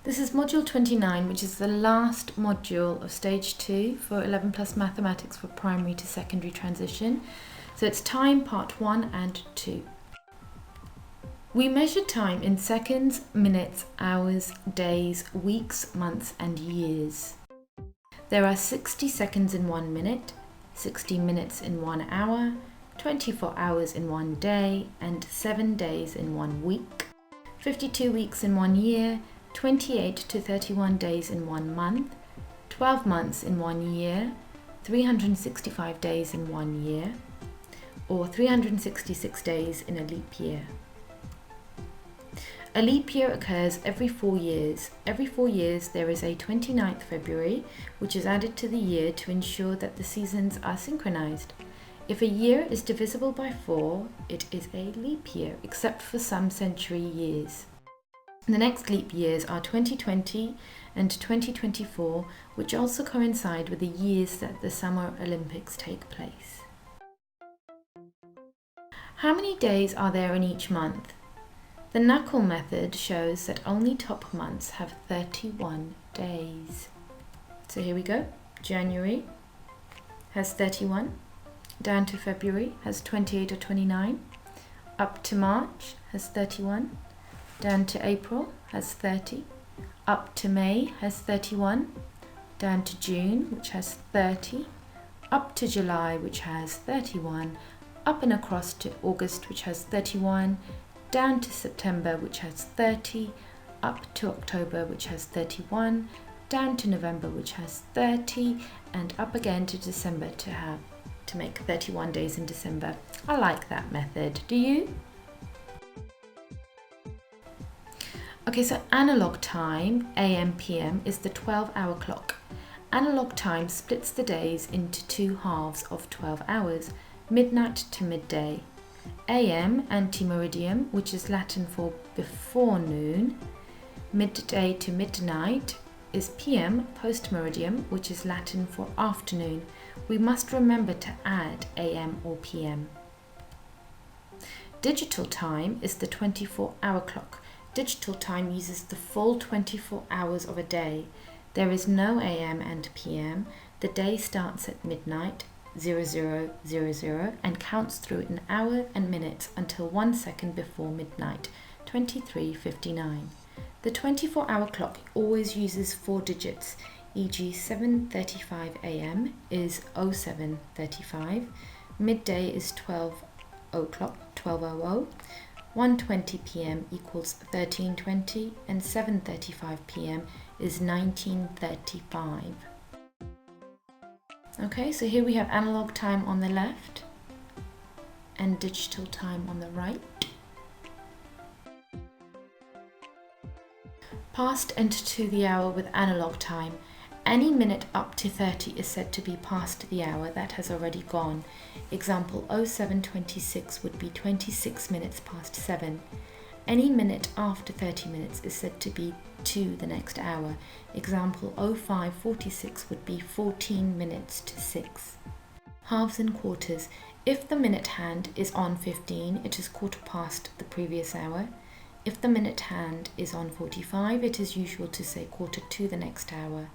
This is module 29, which is the last module of stage 2 for 11 plus mathematics for primary to secondary transition. So it's time part 1 and 2. We measure time in seconds, minutes, hours, days, weeks, months and years. There are 60 seconds in 1 minute, 60 minutes in 1 hour, 24 hours in 1 day and 7 days in 1 week, 52 weeks in 1 year, 28 to 31 days in 1 month, 12 months in 1 year, 365 days in 1 year, or 366 days in a leap year. A leap year occurs every 4 years. Every 4 years there is a 29th February, which is added to the year to ensure that the seasons are synchronized. If a year is divisible by 4, it is a leap year, except for some century years. The next leap years are 2020 and 2024, which also coincide with the years that the Summer Olympics take place. How many days are there in each month? The knuckle method shows that only top months have 31 days. So here we go. January has 31, down to February has 28 or 29, up to March has 31, down to April has 30, up to May has 31, down to June, which has 30, up to July, which has 31, up and across to August, which has 31, down to September, which has 30, up to October, which has 31, down to November, which has 30, and up again to December to make 31 days in December. I like that method. Do you? Okay, so analog time, AM/PM, is the 12-hour clock. Analog time splits the days into 2 halves of 12 hours, midnight to midday. AM, antemeridium, which is Latin for before noon. Midday to midnight is PM, postmeridium, which is Latin for afternoon. We must remember to add AM or PM. Digital time is the 24-hour clock. Digital time uses the full 24 hours of a day. There is no AM and PM. The day starts at midnight, 00:00, and counts through an hour and minutes until 1 second before midnight, 23:59. The 24-hour clock always uses 4 digits, e.g. 7:35 AM is 07:35, midday is 12 o'clock, 12:00, 1:20 PM equals 13:20, and 7:35 PM is 19:35. Okay, so here we have analog time on the left and digital time on the right. Past and to the hour with analog time. Any minute up to 30 is said to be past the hour that has already gone. Example 07:26 would be 26 minutes past 7. Any minute after 30 minutes is said to be to the next hour. Example 05:46 would be 14 minutes to 6. Halves and quarters. If the minute hand is on 15, it is quarter past the previous hour. If the minute hand is on 45, it is usual to say quarter to the next hour.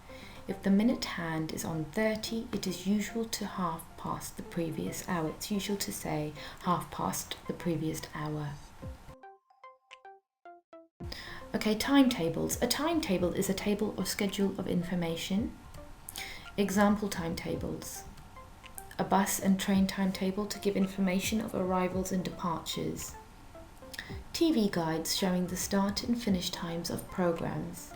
If the minute hand is on 30, it is usual to half past the previous hour. It's usual to say half past the previous hour. Okay, timetables. A timetable is a table or schedule of information. Example timetables. A bus and train timetable to give information of arrivals and departures. TV guides showing the start and finish times of programs.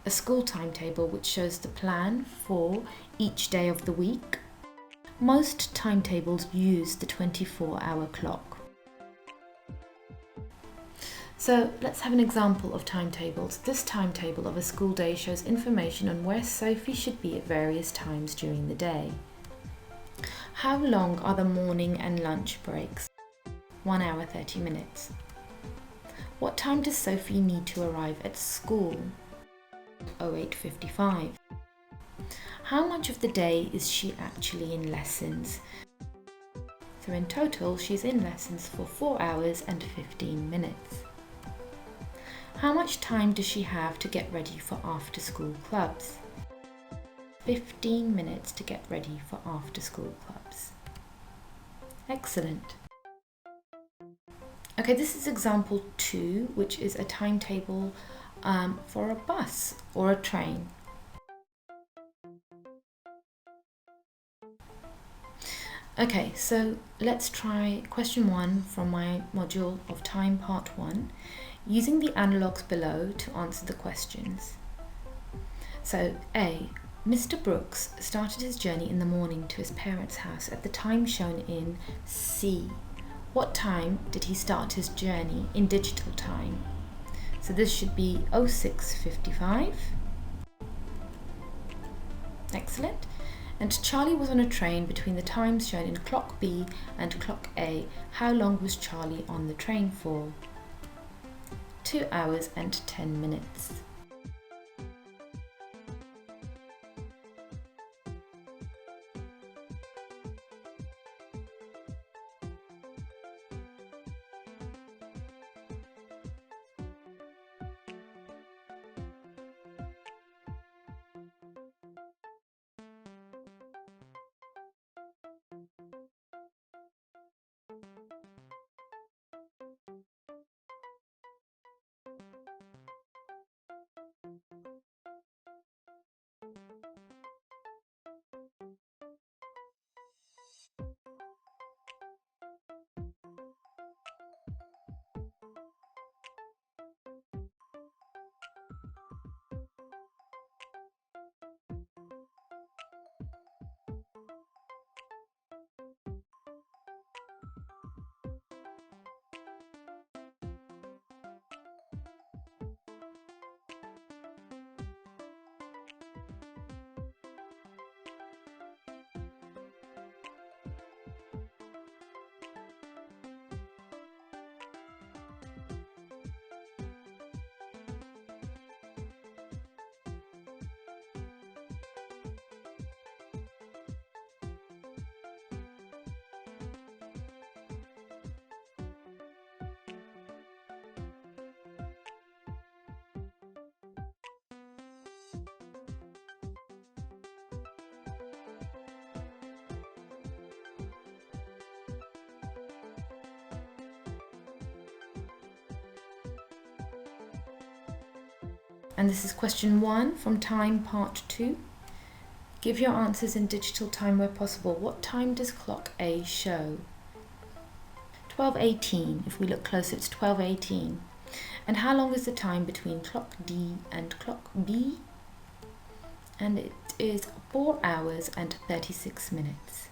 A school timetable which shows the plan for each day of the week. Most timetables use the 24-hour clock. So let's have an example of timetables. This timetable of a school day shows information on where Sophie should be at various times during the day. How long are the morning and lunch breaks? 1 hour 30 minutes. What time does Sophie need to arrive at school? 08:55. How much of the day is she actually in lessons? So in total, she's in lessons for 4 hours and 15 minutes. How much time does she have to get ready for after school clubs? 15 minutes to get ready for after school clubs. Excellent. Okay, this is example 2, which is a timetable for a bus or a train. Okay, so let's try question 1 from my module of time part 1, using the analogues below to answer the questions. So A, Mr. Brooks started his journey in the morning to his parents' house at the time shown in C. What time did he start his journey in digital time? So this should be 06:55. Excellent. And Charlie was on a train between the times shown in clock B and clock A. How long was Charlie on the train for? 2 hours and 10 minutes. And this is question 1 from time part 2. Give your answers in digital time where possible. What time does clock A show? 12:18. If we look closer, it's 12:18. And how long is the time between clock D and clock B? And it is 4 hours and 36 minutes.